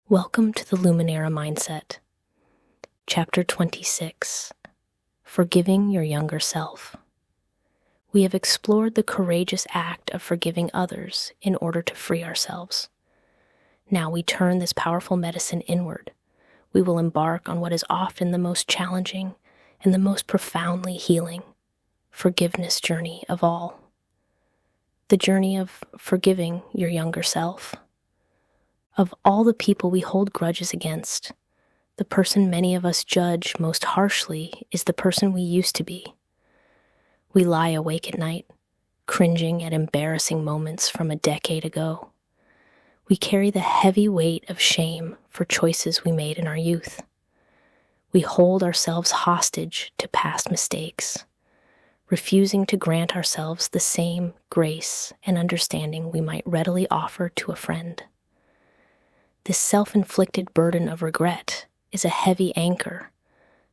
Welcome to the Luminara Mindset. Chapter 26, Forgiving Your Younger Self. We have explored the courageous act of forgiving others in order to free ourselves. Now we turn this powerful medicine inward. We will embark on what is often the most challenging and the most profoundly healing forgiveness journey of all. The journey of forgiving your younger self. Of all the people we hold grudges against, the person many of us judge most harshly is the person we used to be. We lie awake at night, cringing at embarrassing moments from a decade ago. We carry the heavy weight of shame for choices we made in our youth. We hold ourselves hostage to past mistakes, refusing to grant ourselves the same grace and understanding we might readily offer to a friend. This self-inflicted burden of regret is a heavy anchor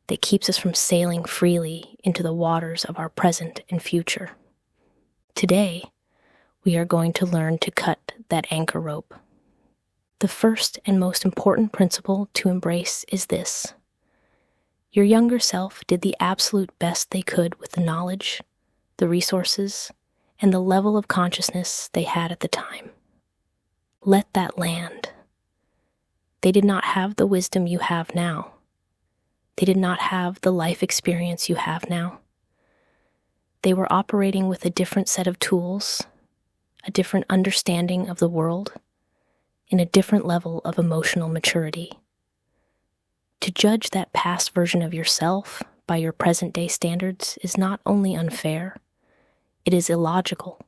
that keeps us from sailing freely into the waters of our present and future. Today, we are going to learn to cut that anchor rope. The first and most important principle to embrace is this. Your younger self did the absolute best they could with the knowledge, the resources, and the level of consciousness they had at the time. Let that land. They did not have the wisdom you have now. They did not have the life experience you have now. They were operating with a different set of tools, a different understanding of the world, and a different level of emotional maturity. To judge that past version of yourself by your present-day standards is not only unfair, it is illogical.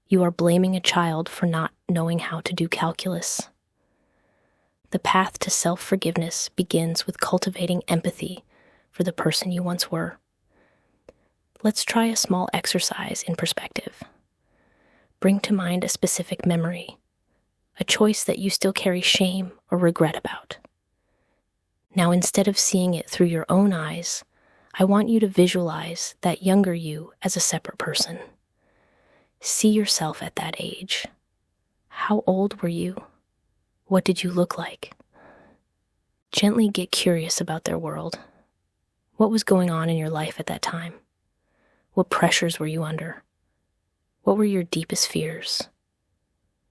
You are blaming a child for not knowing how to do calculus. The path to self-forgiveness begins with cultivating empathy for the person you once were. Let's try a small exercise in perspective. Bring to mind a specific memory, a choice that you still carry shame or regret about. Now, instead of seeing it through your own eyes, I want you to visualize that younger you as a separate person. See yourself at that age. How old were you? What did you look like? Gently get curious about their world. What was going on in your life at that time? What pressures were you under? What were your deepest fears?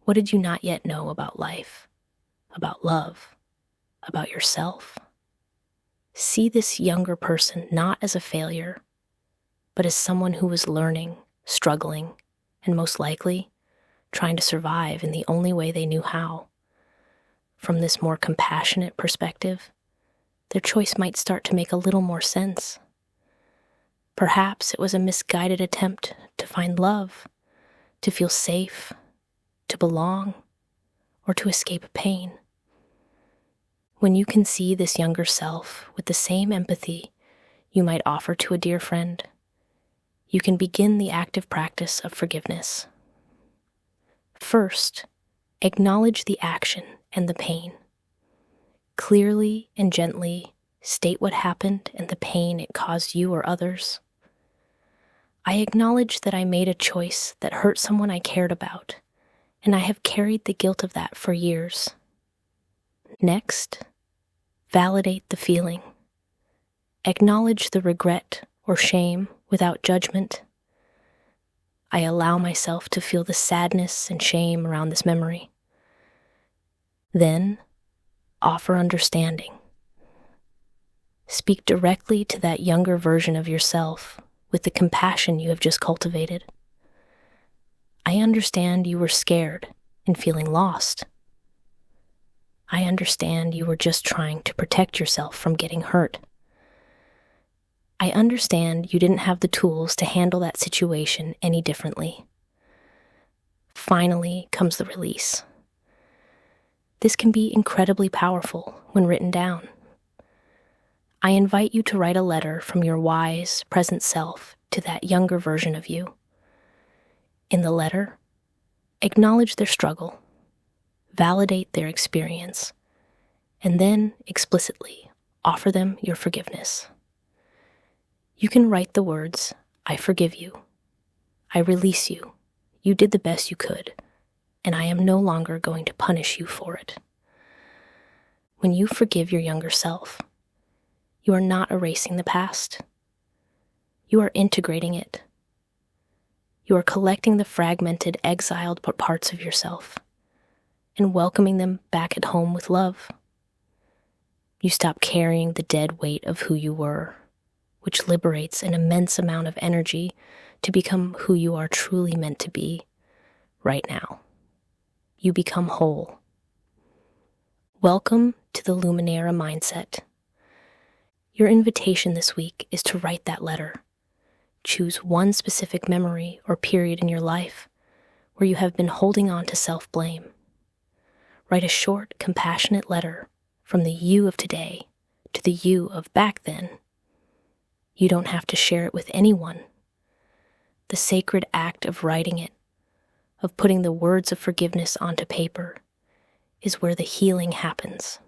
What did you not yet know about life, about love, about yourself? See this younger person not as a failure, but as someone who was learning, struggling, and most likely trying to survive in the only way they knew how. From this more compassionate perspective, their choice might start to make a little more sense. Perhaps it was a misguided attempt to find love, to feel safe, to belong, or to escape pain. When you can see this younger self with the same empathy you might offer to a dear friend, you can begin the active practice of forgiveness. First, acknowledge the action and the pain. Clearly and gently state what happened and the pain it caused you or others. I acknowledge that I made a choice that hurt someone I cared about, and I have carried the guilt of that for years. Next, validate the feeling. Acknowledge the regret or shame without judgment. I allow myself to feel the sadness and shame around this memory. Then, offer understanding. Speak directly to that younger version of yourself with the compassion you have just cultivated. I understand you were scared and feeling lost. I understand you were just trying to protect yourself from getting hurt. I understand you didn't have the tools to handle that situation any differently. Finally comes the release. This can be incredibly powerful when written down. I invite you to write a letter from your wise, present self to that younger version of you. In the letter, acknowledge their struggle, validate their experience, and then explicitly offer them your forgiveness. You can write the words, "I forgive you," "I release you," "You did the best you could," and "I am no longer going to punish you for it." When you forgive your younger self, you are not erasing the past. You are integrating it. You are collecting the fragmented, exiled parts of yourself and welcoming them back at home with love. You stop carrying the dead weight of who you were, which liberates an immense amount of energy to become who you are truly meant to be right now. You become whole. Welcome to the Luminara mindset. Your invitation this week is to write that letter. Choose one specific memory or period in your life where you have been holding on to self-blame. Write a short, compassionate letter from the you of today to the you of back then. You don't have to share it with anyone. The sacred act of writing it, of putting the words of forgiveness onto paper, is where the healing happens.